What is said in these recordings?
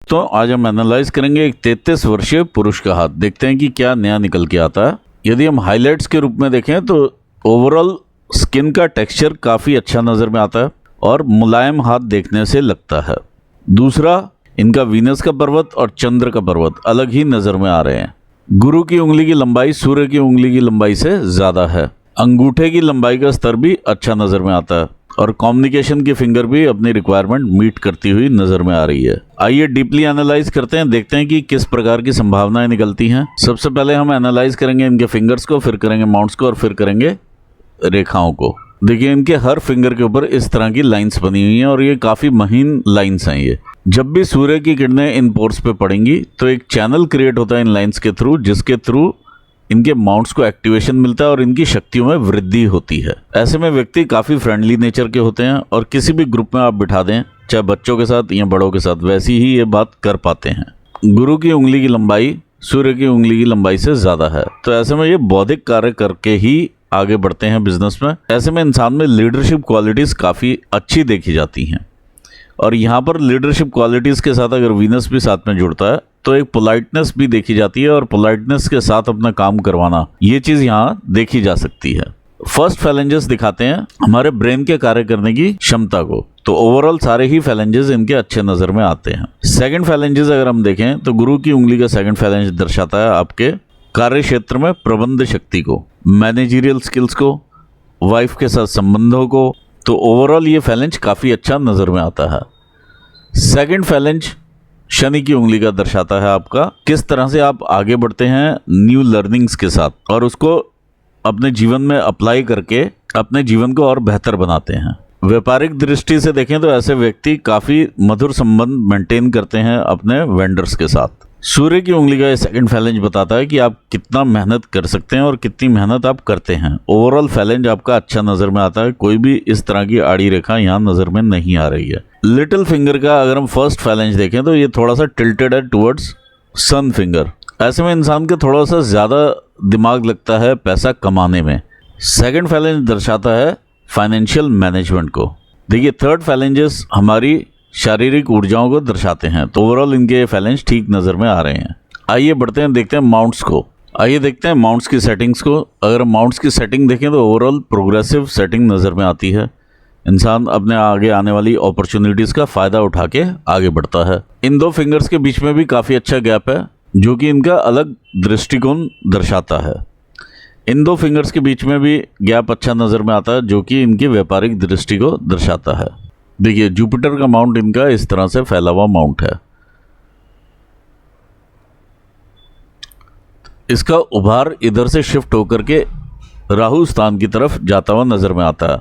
तो आज हम एनालाइज करेंगे एक 33 वर्षीय पुरुष का हाथ। देखते हैं कि क्या नया निकल के आता है। यदि हम हाइलाइट्स के रूप में देखें तो ओवरऑल स्किन का टेक्सचर काफ़ी अच्छा नज़र में आता है और मुलायम हाथ देखने से लगता है। दूसरा, इनका वीनस का पर्वत और चंद्र का पर्वत अलग ही नज़र में आ रहे हैं। गुरु की उंगली की लंबाई सूर्य की उंगली की लंबाई से ज़्यादा है। अंगूठे की लंबाई का स्तर भी अच्छा नज़र में आता है और कम्युनिकेशन की फिंगर भी अपनी रिक्वायरमेंट मीट करती हुई नज़र में आ रही है। आइए डीपली एनालाइज करते हैं, देखते हैं कि किस प्रकार की संभावनाएं निकलती हैं। सबसे पहले हम एनालाइज करेंगे इनके फिंगर्स को, फिर करेंगे माउंट्स को और फिर करेंगे रेखाओं को। देखिए इनके हर फिंगर के ऊपर इस तरह की लाइंस बनी हुई हैं और ये काफ़ी महीन लाइंस हैं। ये जब भी सूर्य की किरणें इन पोर्स पे पड़ेंगी तो एक चैनल क्रिएट होता है इन लाइंस के थ्रू, जिसके थ्रू इनके माउंट्स को एक्टिवेशन मिलता है और इनकी शक्तियों में वृद्धि होती है। ऐसे में व्यक्ति काफ़ी फ्रेंडली नेचर के होते हैं और किसी भी ग्रुप में आप बिठा दें, चाहे बच्चों के साथ या बड़ों के साथ, वैसी ही ये बात कर पाते हैं। गुरु की उंगली की लंबाई सूर्य की उंगली की लंबाई से ज़्यादा है, तो ऐसे में ये बौद्धिक कार्य करके ही आगे बढ़ते हैं बिजनेस में। ऐसे में इंसान में लीडरशिप क्वालिटीज़ काफ़ी अच्छी देखी जाती हैं और यहाँ पर लीडरशिप क्वालिटीज़ के साथ अगर वीनस भी साथ में जुड़ता है तो एक पोलाइटनेस भी देखी जाती है और पोलाइटनेस के साथ अपना काम करवाना, ये चीज़ यहाँ देखी जा सकती है। फर्स्ट फैलेंजेस दिखाते हैं हमारे ब्रेन के कार्य करने की क्षमता को, तो ओवरऑल सारे ही फैलेंजेस इनके अच्छे नज़र में आते हैं। सेकंड फैलेंजेस अगर हम देखें तो गुरु की उंगली का सेकंड फैलेंज दर्शाता है आपके कार्य क्षेत्र में प्रबंध शक्ति को, मैनेजरियल स्किल्स को, वाइफ के साथ संबंधों को। तो ओवरऑल ये फैलेंज काफ़ी अच्छा नज़र में आता है। सेकंड फैलेंज शनि की उंगली का दर्शाता है आपका किस तरह से आप आगे बढ़ते हैं न्यू लर्निंग्स के साथ और उसको अपने जीवन में अप्लाई करके अपने जीवन को और बेहतर बनाते हैं। व्यापारिक दृष्टि से देखें तो ऐसे व्यक्ति काफ़ी मधुर संबंध मेंटेन करते हैं अपने वेंडर्स के साथ। सूर्य की उंगली का सेकंड फैलेंज बताता है कि आप कितना मेहनत कर सकते हैं और कितनी मेहनत आप करते हैं। ओवरऑल फैलेंज आपका अच्छा नज़र में आता है, कोई भी इस तरह की आड़ी रेखा यहाँ नज़र में नहीं आ रही है। लिटिल फिंगर का अगर हम फर्स्ट फैलेंज देखें तो ये थोड़ा सा टिल्टेड है टुवर्ड्स सन फिंगर। ऐसे में इंसान के थोड़ा सा ज़्यादा दिमाग लगता है पैसा कमाने में। सेकंड फैलेंज दर्शाता है फाइनेंशियल मैनेजमेंट को। देखिए थर्ड फैलेंजेस हमारी शारीरिक ऊर्जाओं को दर्शाते हैं, तो ओवरऑल इनके फैलेंज ठीक नज़र में आ रहे हैं। आइए बढ़ते हैं, देखते हैं माउंट्स को। आइए देखते हैं माउंट्स की सेटिंग्स को। अगर माउंट्स की सेटिंग देखें तो ओवरऑल प्रोग्रेसिव सेटिंग नज़र में आती है। इंसान अपने आगे आने वाली अपॉर्चुनिटीज़ का फ़ायदा उठा के आगे बढ़ता है। इन दो फिंगर्स के बीच में भी काफ़ी अच्छा गैप है जो कि इनका अलग दृष्टिकोण दर्शाता है। इन दो फिंगर्स के बीच में भी गैप अच्छा नज़र में आता है जो कि इनकी व्यापारिक दृष्टि को दर्शाता है। देखिए जुपिटर का माउंट इनका इस तरह से फैला हुआ माउंट है। इसका उभार इधर से शिफ्ट होकर के राहु स्थान की तरफ जाता हुआ नज़र में आता है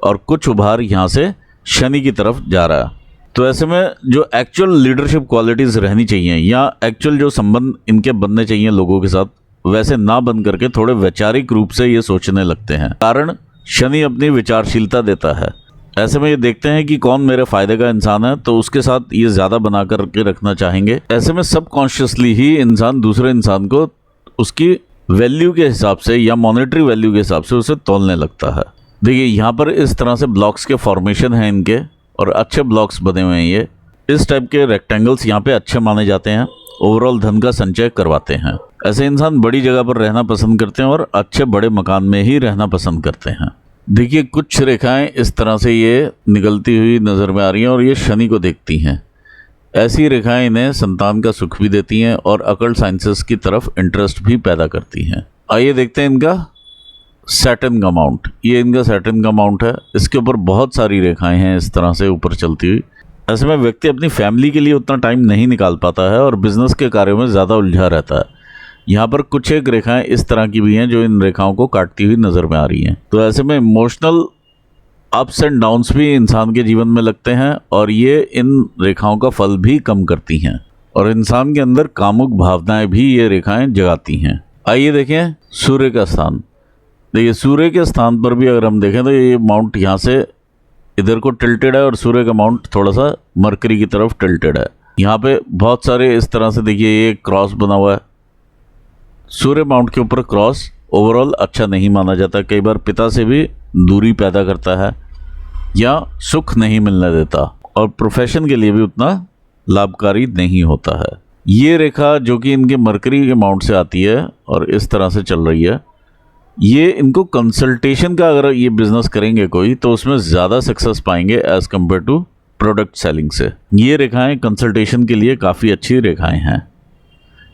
और कुछ उभार यहाँ से शनि की तरफ जा रहा है। तो ऐसे में जो एक्चुअल लीडरशिप क्वालिटीज़ रहनी चाहिए या एक्चुअल जो संबंध इनके बनने चाहिए लोगों के साथ, वैसे ना बन करके थोड़े वैचारिक रूप से ये सोचने लगते हैं। कारण शनि अपनी विचारशीलता देता है। ऐसे में ये देखते हैं कि कौन मेरे फ़ायदे का इंसान है तो उसके साथ ये ज़्यादा बना करके रखना चाहेंगे। ऐसे में सबकॉन्शियसली ही इंसान दूसरे इंसान को उसकी वैल्यू के हिसाब से या मॉनेटरी वैल्यू के हिसाब से उसे तोलने लगता है। देखिए यहाँ पर इस तरह से ब्लॉक्स के फॉर्मेशन हैं इनके और अच्छे ब्लॉक्स बने हुए हैं। ये इस टाइप के रेक्टेंगल्स यहाँ पे अच्छे माने जाते हैं, ओवरऑल धन का संचय करवाते हैं। ऐसे इंसान बड़ी जगह पर रहना पसंद करते हैं और अच्छे बड़े मकान में ही रहना पसंद करते हैं। देखिए कुछ रेखाएं इस तरह से ये निकलती हुई नज़र में आ रही हैं और ये शनि को देखती हैं। ऐसी रेखाएं इन्हें संतान का सुख भी देती हैं और अकल्ट साइंसेस की तरफ इंटरेस्ट भी पैदा करती हैं। आइए देखते हैं इनका सैटर्न का माउंट। ये इनका सैटर्न का माउंट है। इसके ऊपर बहुत सारी रेखाएं हैं इस तरह से ऊपर चलती हुई। ऐसे में व्यक्ति अपनी फैमिली के लिए उतना टाइम नहीं निकाल पाता है और बिजनेस के कार्यों में ज़्यादा उलझा रहता है। यहाँ पर कुछ एक रेखाएं इस तरह की भी हैं जो इन रेखाओं को काटती हुई नज़र में आ रही हैं। तो ऐसे में इमोशनल अप्स एंड डाउन्स भी इंसान के जीवन में लगते हैं और ये इन रेखाओं का फल भी कम करती हैं और इंसान के अंदर कामुक भावनाएं भी ये रेखाएं जगाती हैं। आइए देखें सूर्य का स्थान। देखिए सूर्य के स्थान पर भी अगर हम देखें तो ये माउंट यहाँ से इधर को टिल्टेड है और सूर्य का माउंट थोड़ा सा मरकरी की तरफ टिल्टेड है। यहाँ पे बहुत सारे इस तरह से देखिए ये क्रॉस बना हुआ है। सूर्य माउंट के ऊपर क्रॉस ओवरऑल अच्छा नहीं माना जाता। कई बार पिता से भी दूरी पैदा करता है या सुख नहीं मिलने देता और प्रोफेशन के लिए भी उतना लाभकारी नहीं होता है। ये रेखा जो कि इनके मरकरी के माउंट से आती है और इस तरह से चल रही है, ये इनको कंसल्टेशन का अगर ये बिजनेस करेंगे कोई तो उसमें ज़्यादा सक्सेस पाएंगे as compare to product selling से। ये रेखाएं कंसल्टेशन के लिए काफ़ी अच्छी रेखाएं हैं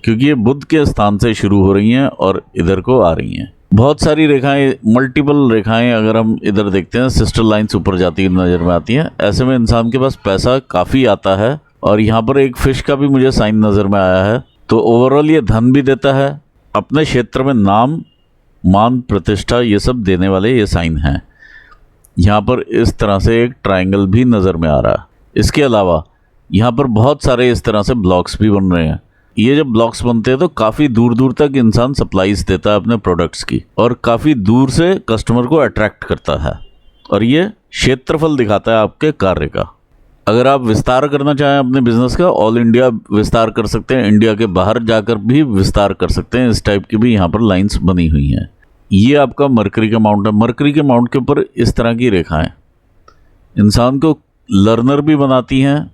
क्योंकि ये बुध के स्थान से शुरू हो रही हैं और इधर को आ रही हैं। बहुत सारी रेखाएं, मल्टीपल रेखाएं अगर हम इधर देखते हैं, सिस्टर लाइन्स ऊपर जाती हुई नज़र में आती हैं। ऐसे में इंसान के पास पैसा काफ़ी आता है और यहाँ पर एक फिश का भी मुझे साइन नज़र में आया है। तो ओवरऑल ये धन भी देता है, अपने क्षेत्र में नाम, मान, प्रतिष्ठा ये सब देने वाले ये साइन हैं। यहाँ पर इस तरह से एक ट्रायंगल भी नज़र में आ रहा है। इसके अलावा यहाँ पर बहुत सारे इस तरह से ब्लॉक्स भी बन रहे हैं। ये जब ब्लॉक्स बनते हैं तो काफ़ी दूर दूर तक इंसान सप्लाईज देता है अपने प्रोडक्ट्स की और काफ़ी दूर से कस्टमर को अट्रैक्ट करता है और ये क्षेत्रफल दिखाता है आपके कार्य का। अगर आप विस्तार करना चाहें अपने बिजनेस का, ऑल इंडिया विस्तार कर सकते हैं, इंडिया के बाहर जाकर भी विस्तार कर सकते हैं। इस टाइप की भी यहाँ पर लाइंस बनी हुई हैं। ये आपका मरकरी का माउंट है। मरकरी के माउंट के ऊपर इस तरह की रेखाएं इंसान को लर्नर भी बनाती हैं,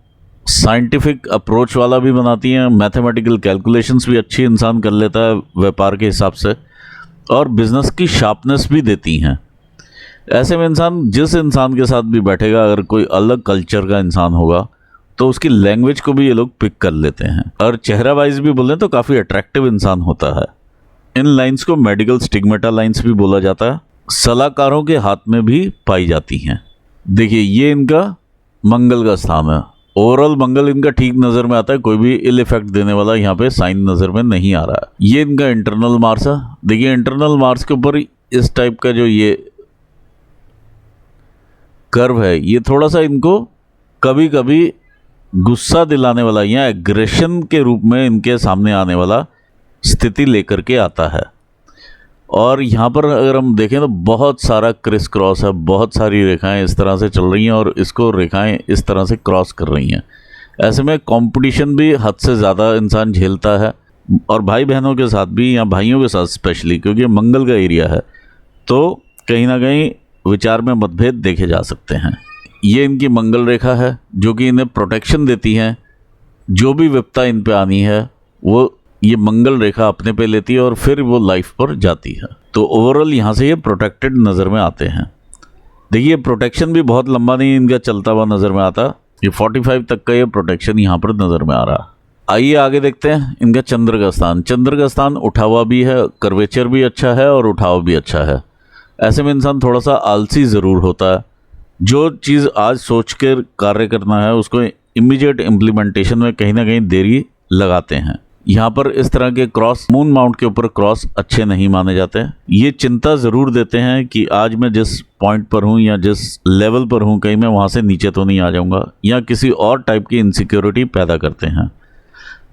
साइंटिफिक अप्रोच वाला भी बनाती हैं, मैथमेटिकल कैलकुलेशंस भी अच्छी इंसान कर लेता है व्यापार के हिसाब से, और बिजनेस की शार्पनेस भी देती हैं। ऐसे में इंसान जिस इंसान के साथ भी बैठेगा, अगर कोई अलग कल्चर का इंसान होगा तो उसकी लैंग्वेज को भी ये लोग पिक कर लेते हैं। और चेहरा वाइज भी बोलें तो काफ़ी अट्रैक्टिव इंसान होता है। इन लाइंस को मेडिकल स्टिग्मेटा लाइंस भी बोला जाता है। सलाहकारों के हाथ में भी पाई जाती हैं। देखिए ये इनका मंगल का स्थान है। ओवरऑल मंगल इनका ठीक नज़र में आता है, कोई भी इल इफेक्ट देने वाला यहाँ पे साइन नज़र में नहीं आ रहा है। ये इनका इंटरनल मार्स है। देखिए इंटरनल मार्स के ऊपर इस टाइप का जो ये कर्व है, ये थोड़ा सा इनको कभी कभी गुस्सा दिलाने वाला या एग्रेशन के रूप में इनके सामने आने वाला स्थिति लेकर के आता है। और यहाँ पर अगर हम देखें तो बहुत सारा क्रिस क्रॉस है, बहुत सारी रेखाएं इस तरह से चल रही हैं और इसको रेखाएं इस तरह से क्रॉस कर रही हैं। ऐसे में कंपटीशन भी हद से ज़्यादा इंसान झेलता है, और भाई बहनों के साथ भी या भाइयों के साथ स्पेशली, क्योंकि मंगल का एरिया है तो कहीं ना कहीं विचार में मतभेद देखे जा सकते हैं। ये इनकी मंगल रेखा है जो कि इन्हें प्रोटेक्शन देती है। जो भी विपदा इन पे आनी है वो ये मंगल रेखा अपने पे लेती है और फिर वो लाइफ पर जाती है। तो ओवरऑल यहाँ से ये प्रोटेक्टेड नज़र में आते हैं। देखिए प्रोटेक्शन भी बहुत लंबा नहीं इनका चलता हुआ नज़र में आता। ये 45 तक का ये प्रोटेक्शन यहाँ पर नज़र में आ रहा। आइए आगे देखते हैं इनका चंद्र का स्थान। चंद्र का स्थान उठा हुआ भी है, कर्वेचर भी अच्छा है और उठाव भी अच्छा है। ऐसे में इंसान थोड़ा सा आलसी ज़रूर होता है। जो चीज़ आज सोच कर कार्य करना है उसको इमीडिएट इम्प्लीमेंटेशन में कहीं ना कहीं देरी लगाते हैं। यहाँ पर इस तरह के क्रॉस, मून माउंट के ऊपर क्रॉस अच्छे नहीं माने जाते हैं। ये चिंता ज़रूर देते हैं कि आज मैं जिस पॉइंट पर हूँ या जिस लेवल पर हूँ कहीं मैं वहाँ से नीचे तो नहीं आ जाऊँगा, या किसी और टाइप की इनसिक्योरिटी पैदा करते हैं।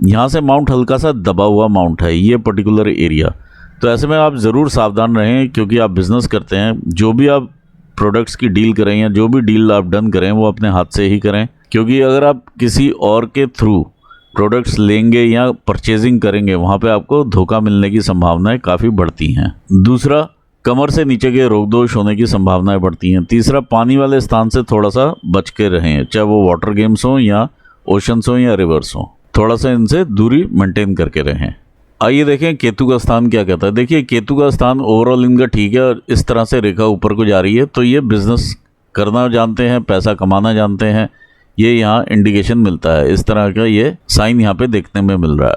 यहाँ से माउंट हल्का सा दबा हुआ माउंट है ये पर्टिकुलर एरिया। तो ऐसे में आप ज़रूर सावधान रहें, क्योंकि आप बिज़नेस करते हैं, जो भी आप प्रोडक्ट्स की डील करें या जो भी डील आप डन करें वो अपने हाथ से ही करें, क्योंकि अगर आप किसी और के थ्रू प्रोडक्ट्स लेंगे या परचेजिंग करेंगे वहाँ पे आपको धोखा मिलने की संभावनाएं काफ़ी बढ़ती हैं। दूसरा, कमर से नीचे के रोग दोष होने की संभावनाएं बढ़ती हैं। तीसरा, पानी वाले स्थान से थोड़ा सा बच के रहें, चाहे वो वाटर गेम्स हों या ओशंस हों या रिवर्स हों, थोड़ा सा इनसे दूरी मेंटेन करके रहें। आइए देखें केतु का स्थान क्या कहता है। देखिए केतु का स्थान ओवरऑल इनका ठीक है और इस तरह से रेखा ऊपर को जा रही है, तो ये बिजनेस करना जानते हैं, पैसा कमाना जानते हैं, ये यहाँ इंडिकेशन मिलता है। इस तरह का ये साइन यहाँ पे देखने में मिल रहा है।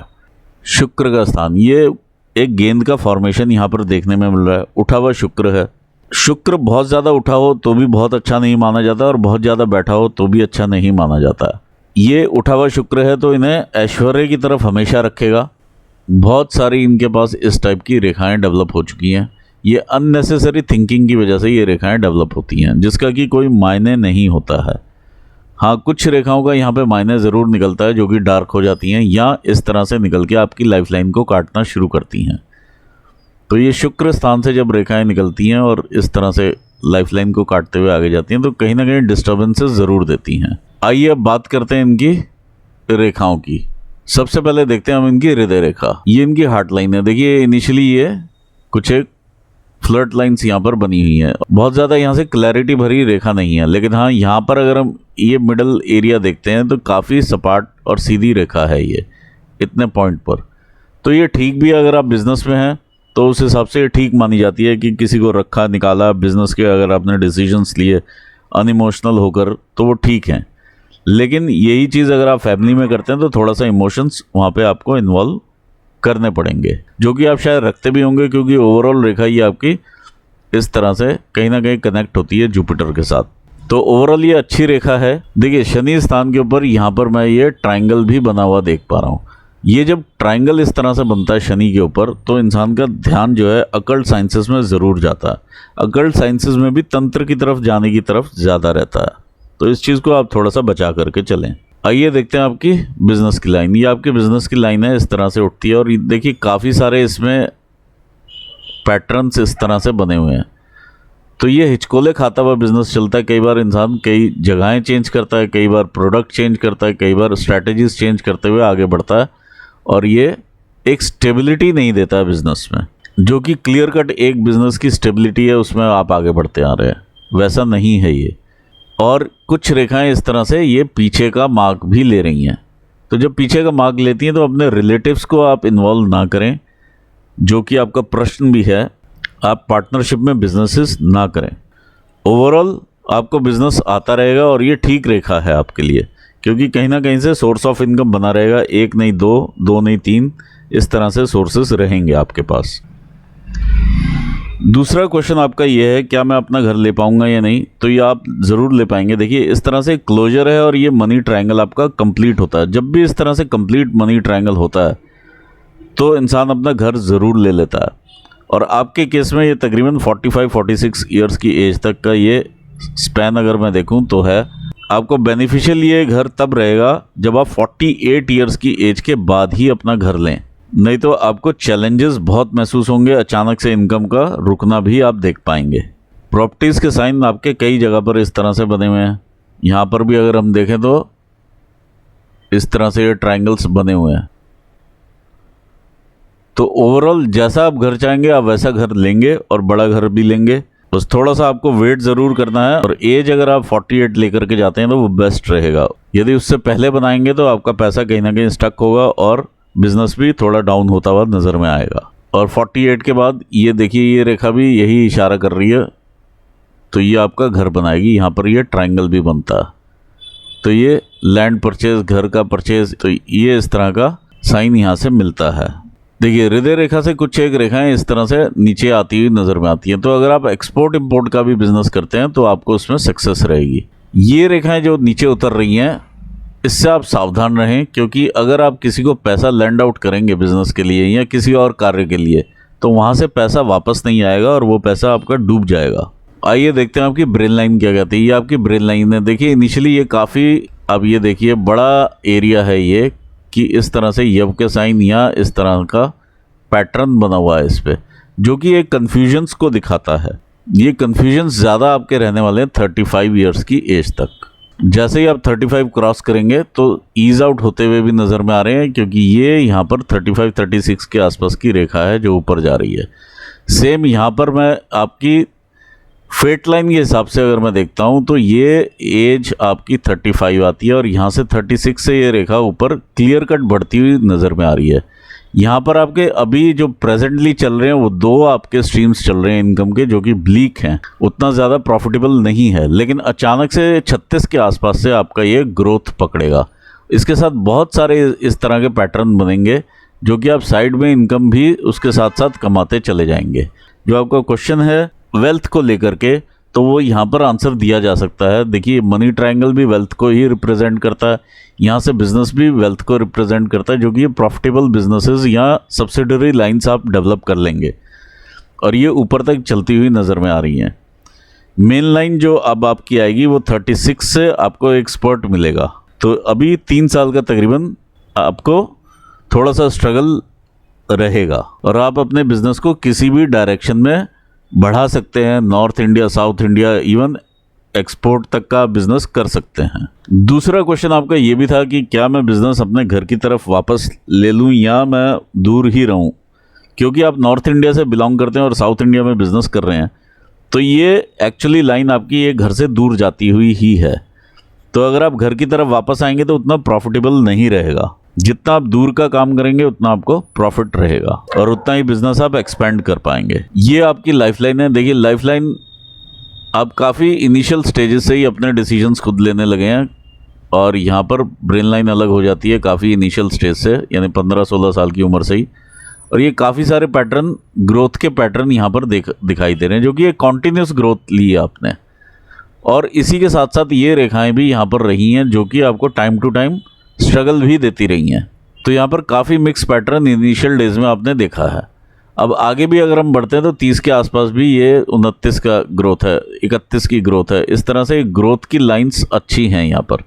शुक्र का स्थान, ये एक गेंद का फॉर्मेशन यहाँ पर देखने में मिल रहा है। उठा हुआ शुक्र है। शुक्र बहुत ज़्यादा उठा हो तो भी बहुत अच्छा नहीं माना जाता और बहुत ज़्यादा बैठा हो तो भी अच्छा नहीं माना जाता। ये उठा हुआ शुक्र है तो इन्हें ऐश्वर्य की तरफ हमेशा रखेगा। बहुत सारी इनके पास इस टाइप की रेखाएं डेवलप हो चुकी हैं। ये अननेसेसरी थिंकिंग की वजह से ये रेखाएं डेवलप होती हैं, जिसका कि कोई मायने नहीं होता है। हाँ, कुछ रेखाओं का यहाँ पे मायने ज़रूर निकलता है जो कि डार्क हो जाती हैं या इस तरह से निकल के आपकी लाइफलाइन को काटना शुरू करती हैं। तो ये शुक्र स्थान से जब रेखाएं निकलती हैं और इस तरह से लाइफलाइन को काटते हुए आगे जाती हैं तो कहीं ना कहीं डिस्टर्बेंसेस ज़रूर देती हैं। आइए अब बात करते हैं इनकी रेखाओं की। सबसे पहले देखते हैं हम इनकी हृदय रेखा। ये इनकी हार्ट लाइन है। देखिए इनिशियली ये कुछ एक फ्लर्ट लाइन्स यहाँ पर बनी हुई हैं। बहुत ज़्यादा यहाँ से क्लैरिटी भरी रेखा नहीं है, लेकिन हाँ यहाँ पर अगर हम ये मिडल एरिया देखते हैं तो काफ़ी सपाट और सीधी रेखा है ये इतने पॉइंट पर। तो ये ठीक भी है, अगर आप बिज़नेस में हैं तो उस हिसाब से ये ठीक मानी जाती है कि किसी को रखा निकाला बिज़नेस के, अगर आपने डिसीजंस लिए अनइमोशनल होकर तो वो ठीक हैं। लेकिन यही चीज़ अगर आप फैमिली में करते हैं तो थोड़ा सा इमोशंस वहाँ पे आपको इन्वॉल्व करने पड़ेंगे, जो कि आप शायद रखते भी होंगे, क्योंकि ओवरऑल रेखा ये आपकी इस तरह से कहीं ना कहीं कनेक्ट होती है जुपिटर के साथ। तो ओवरऑल ये अच्छी रेखा है। देखिए शनि स्थान के ऊपर यहाँ पर मैं ये ट्रायंगल भी बना हुआ देख पा रहा हूँ। ये जब ट्रायंगल इस तरह से बनता है शनि के ऊपर तो इंसान का ध्यान जो है अकल्ट साइंसेस में ज़रूर जाता है। अकल्ट साइंसेस में भी तंत्र की तरफ जाने की तरफ ज़्यादा रहता है, तो इस चीज़ को आप थोड़ा सा बचा करके चलें। आइए देखते हैं आपकी बिज़नेस की लाइन। ये आपकी बिज़नेस की लाइन है, इस तरह से उठती है और देखिए काफ़ी सारे इसमें पैटर्न्स इस तरह से बने हुए हैं। तो ये हिचकोले खाता हुआ बिजनेस चलता है। कई बार इंसान कई जगहें चेंज करता है, कई बार प्रोडक्ट चेंज करता है, कई बार स्ट्रैटेजीज चेंज करते हुए आगे बढ़ता है और ये एक स्टेबिलिटी नहीं देता है बिजनेस में, जो कि क्लियर कट एक बिजनेस की स्टेबिलिटी है, उसमें आप आगे बढ़ते आ रहे हैं, वैसा नहीं है ये। और कुछ रेखाएं इस तरह से ये पीछे का मार्क भी ले रही हैं। तो जब पीछे का मार्क लेती हैं तो अपने रिलेटिव्स को आप इन्वॉल्व ना करें, जो कि आपका प्रश्न भी है। आप पार्टनरशिप में बिजनेसेस ना करें। ओवरऑल आपको बिजनेस आता रहेगा और ये ठीक रेखा है आपके लिए, क्योंकि कहीं ना कहीं से सोर्स ऑफ इनकम बना रहेगा। एक नहीं दो, दो नहीं तीन, इस तरह से सोर्सेस रहेंगे आपके पास। दूसरा क्वेश्चन आपका ये है, क्या मैं अपना घर ले पाऊंगा या नहीं? तो ये आप ज़रूर ले पाएंगे। देखिए इस तरह से क्लोजर है और ये मनी ट्रायंगल आपका कंप्लीट होता है। जब भी इस तरह से कंप्लीट मनी ट्रायंगल होता है तो इंसान अपना घर ज़रूर ले लेता है। और आपके केस में ये तकरीबन 45-46 ईयर्स की एज तक का ये स्पैन अगर मैं देखूं तो है। आपको बेनिफिशियल ये घर तब रहेगा जब आप 48 ईयर्स की एज के बाद ही अपना घर लें, नहीं तो आपको चैलेंजेस बहुत महसूस होंगे। अचानक से इनकम का रुकना भी आप देख पाएंगे। प्रॉपर्टीज़ के साइन आपके कई जगह पर इस तरह से बने हुए हैं। यहाँ पर भी अगर हम देखें तो इस तरह से ये ट्रायंगल्स बने हुए हैं। तो ओवरऑल जैसा आप घर चाहेंगे आप वैसा घर लेंगे और बड़ा घर भी लेंगे। बस थोड़ा सा आपको वेट ज़रूर करना है और एज अगर आप 48 लेकर के जाते हैं तो वो बेस्ट रहेगा। यदि उससे पहले बनाएंगे तो आपका पैसा कहीं ना कहीं स्टक होगा और बिजनेस भी थोड़ा डाउन होता हुआ नज़र में आएगा। और 48 के बाद ये देखिए ये रेखा भी यही इशारा कर रही है, तो ये आपका घर बनाएगी। यहाँ पर ये ट्रायंगल भी बनता है, तो ये लैंड परचेज, घर का परचेज, तो ये इस तरह का साइन यहाँ से मिलता है। देखिए हृदय रेखा से कुछ एक रेखाएं इस तरह से नीचे आती हुई नज़र में आती हैं। तो अगर आप एक्सपोर्ट इंपोर्ट का भी बिजनेस करते हैं तो आपको उसमें सक्सेस रहेगी। ये रेखाएं जो नीचे उतर रही हैं इससे आप सावधान रहें, क्योंकि अगर आप किसी को पैसा लैंड आउट करेंगे बिजनेस के लिए या किसी और कार्य के लिए तो वहाँ से पैसा वापस नहीं आएगा और वो पैसा आपका डूब जाएगा। आइए देखते हैं आपकी ब्रेन लाइन क्या कहती है। ये आपकी ब्रेन लाइन है। देखिए इनिशियली ये काफ़ी, अब ये देखिए बड़ा एरिया है ये, कि इस तरह से यव के साइन या इस तरह का पैटर्न बना हुआ है इस पे, जो कि एक कन्फ्यूजन्स को दिखाता है। ये कन्फ्यूजन्स ज़्यादा आपके रहने वाले हैं 35 ईयर्स की एज तक। जैसे ही आप 35 क्रॉस करेंगे तो ईज आउट होते हुए भी नज़र में आ रहे हैं, क्योंकि ये यहाँ पर 35-36 के आसपास की रेखा है जो ऊपर जा रही है। सेम यहाँ पर मैं आपकी फेट लाइन के हिसाब से अगर मैं देखता हूँ तो ये एज आपकी 35 आती है और यहाँ से 36 से ये रेखा ऊपर क्लियर कट बढ़ती हुई नज़र में आ रही है। यहाँ पर आपके अभी जो प्रेजेंटली चल रहे हैं वो दो आपके स्ट्रीम्स चल रहे हैं इनकम के, जो कि ब्लीक हैं, उतना ज़्यादा प्रॉफिटेबल नहीं है। लेकिन अचानक से 36 के आसपास से आपका ये ग्रोथ पकड़ेगा। इसके साथ बहुत सारे इस तरह के पैटर्न बनेंगे जो कि आप साइड में इनकम भी उसके साथ साथ कमाते चले जाएंगे। जो आपका क्वेश्चन है वेल्थ को लेकर के, तो वो यहाँ पर आंसर दिया जा सकता है। देखिए मनी ट्रायंगल भी वेल्थ को ही रिप्रेजेंट करता है, यहाँ से बिजनेस भी वेल्थ को रिप्रेजेंट करता है, जो कि ये प्रॉफिटेबल बिजनेसेस या सब्सिडरी लाइंस आप डेवलप कर लेंगे और ये ऊपर तक चलती हुई नज़र में आ रही हैं। मेन लाइन जो अब आपकी आएगी वो 36 से आपको एक स्पर्ट मिलेगा। तो अभी 3 साल का तकरीबन आपको थोड़ा सा स्ट्रगल रहेगा और आप अपने बिजनेस को किसी भी डायरेक्शन में बढ़ा सकते हैं। North India, south India, even export तक का बिजनेस कर सकते हैं। दूसरा क्वेश्चन आपका ये भी था कि क्या मैं बिजनेस अपने घर की तरफ वापस ले लूँ या मैं दूर ही रहूँ, क्योंकि आप नॉर्थ इंडिया से बिलोंग करते हैं और साउथ इंडिया में बिजनेस कर रहे हैं। तो ये एक्चुअली लाइन आपकी ये घर से दूर जाती हुई ही है। तो अगर आप घर की तरफ वापस आएंगे तो उतना प्रॉफिटेबल नहीं रहेगा। जितना आप दूर का काम करेंगे उतना आपको प्रॉफिट रहेगा और उतना ही बिजनेस आप एक्सपेंड कर पाएंगे। ये आपकी लाइफलाइन है। देखिए लाइफलाइन आप काफ़ी इनिशियल स्टेजेस से ही अपने डिसीजंस खुद लेने लगे हैं और यहाँ पर ब्रेन लाइन अलग हो जाती है काफ़ी इनिशियल स्टेज से, यानी 15-16 साल की उम्र से ही। और ये काफ़ी सारे पैटर्न, ग्रोथ के पैटर्न यहाँ पर दिखाई दे रहे हैं, जो कि एक कॉन्टीन्यूस ग्रोथ ली है आपने। और इसी के साथ साथ ये रेखाएं भी यहाँ पर रही हैं जो कि आपको टाइम टू टाइम स्ट्रगल भी देती रही हैं। तो यहाँ पर काफ़ी मिक्स पैटर्न इनिशियल डेज में आपने देखा है। अब आगे भी अगर हम बढ़ते हैं तो 30 के आसपास भी ये 29 का ग्रोथ है, 31 की ग्रोथ है। इस तरह से ग्रोथ की लाइंस अच्छी हैं यहाँ पर।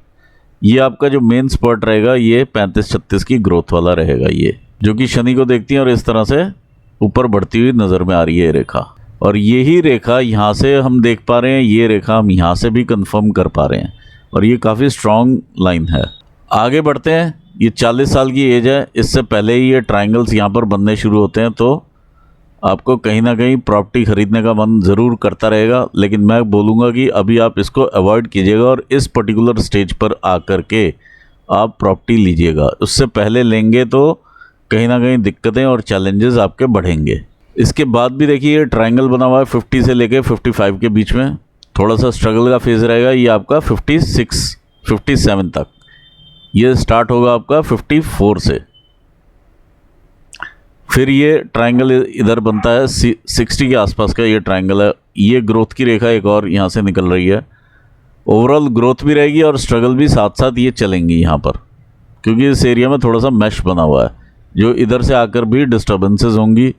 ये आपका जो मेन स्पॉट रहेगा ये 35-36 की ग्रोथ वाला रहेगा, ये जो कि शनि को देखती है और इस तरह से ऊपर बढ़ती हुई नज़र में आ रही है रेखा। और यही रेखा यहाँ से हम देख पा रहे हैं, ये रेखा हम यहाँ से भी कंफर्म कर पा रहे हैं और ये काफ़ी स्ट्रॉन्ग लाइन है। आगे बढ़ते हैं। ये 40 साल की एज है, इससे पहले ही ये ट्रायंगल्स यहाँ पर बनने शुरू होते हैं, तो आपको कहीं ना कहीं प्रॉपर्टी ख़रीदने का मन ज़रूर करता रहेगा। लेकिन मैं बोलूँगा कि अभी आप इसको अवॉइड कीजिएगा और इस पर्टिकुलर स्टेज पर आकर के आप प्रॉपर्टी लीजिएगा। उससे पहले लेंगे तो कहीं ना कहीं दिक्कतें और चैलेंजेस आपके बढ़ेंगे। इसके बाद भी देखिए ट्रायंगल बना हुआ है 50 से लेके 55 के बीच में, थोड़ा सा स्ट्रगल का फेज़ रहेगा। ये आपका 56-57 तक, ये स्टार्ट होगा आपका 54 से। फिर ये ट्रायंगल इधर बनता है 60 के आसपास का, ये ट्रायंगल है। ये ग्रोथ की रेखा एक और यहाँ से निकल रही है। ओवरऑल ग्रोथ भी रहेगी और स्ट्रगल भी साथ साथ ये चलेंगी यहाँ पर, क्योंकि इस एरिया में थोड़ा सा मैश बना हुआ है, जो इधर से आकर भी डिस्टर्बेंसेस होंगी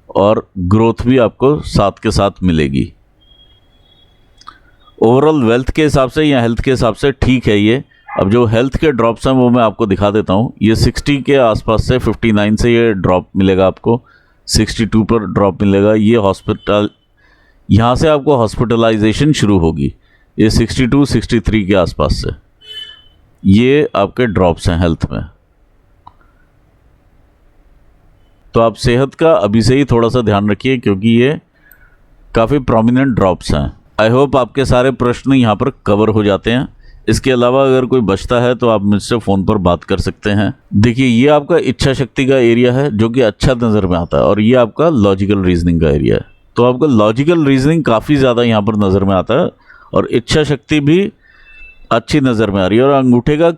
और ग्रोथ भी आपको साथ के साथ मिलेगी। ओवरऑल वेल्थ के हिसाब से या हेल्थ के हिसाब से ठीक है ये। अब जो हेल्थ के ड्रॉप्स हैं वो मैं आपको दिखा देता हूँ। ये 60 के आसपास से 59 से ये ड्रॉप मिलेगा आपको, 62 पर ड्रॉप मिलेगा। ये हॉस्पिटल, यहाँ से आपको हॉस्पिटलाइजेशन शुरू होगी, ये 62-63 के आसपास से ये आपके ड्रॉप्स हैं हेल्थ में। तो आप सेहत का अभी से ही थोड़ा सा ध्यान रखिए, क्योंकि ये काफ़ी प्रोमिनेंट ड्रॉप्स हैं। आई होप आपके सारे प्रश्न यहाँ पर कवर हो जाते हैं। इसके अलावा अगर कोई बचता है तो आप मुझसे फ़ोन पर बात कर सकते हैं। देखिए ये आपका इच्छा शक्ति का एरिया है जो कि अच्छा नज़र में आता है, और ये आपका लॉजिकल रीजनिंग का एरिया है। तो आपका लॉजिकल रीजनिंग काफ़ी ज़्यादा यहाँ पर नज़र में आता है और इच्छा शक्ति भी अच्छी नज़र में आ रही है, और अंगूठे का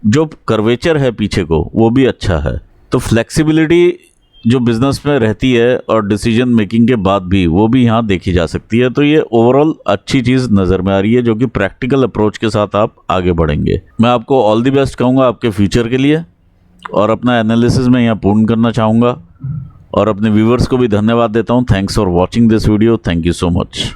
जो कर्वेचर है पीछे को वो भी अच्छा है। तो फ्लेक्सिबिलिटी जो बिज़नेस में रहती है और डिसीजन मेकिंग के बाद भी, वो भी यहाँ देखी जा सकती है। तो ये ओवरऑल अच्छी चीज़ नज़र में आ रही है, जो कि प्रैक्टिकल अप्रोच के साथ आप आगे बढ़ेंगे। मैं आपको ऑल द बेस्ट कहूँगा आपके फ्यूचर के लिए, और अपना एनालिसिस मैं यहाँ पूर्ण करना चाहूँगा और अपने व्यूवर्स को भी धन्यवाद देता हूँ। Thanks for watching this video. Thank you so much.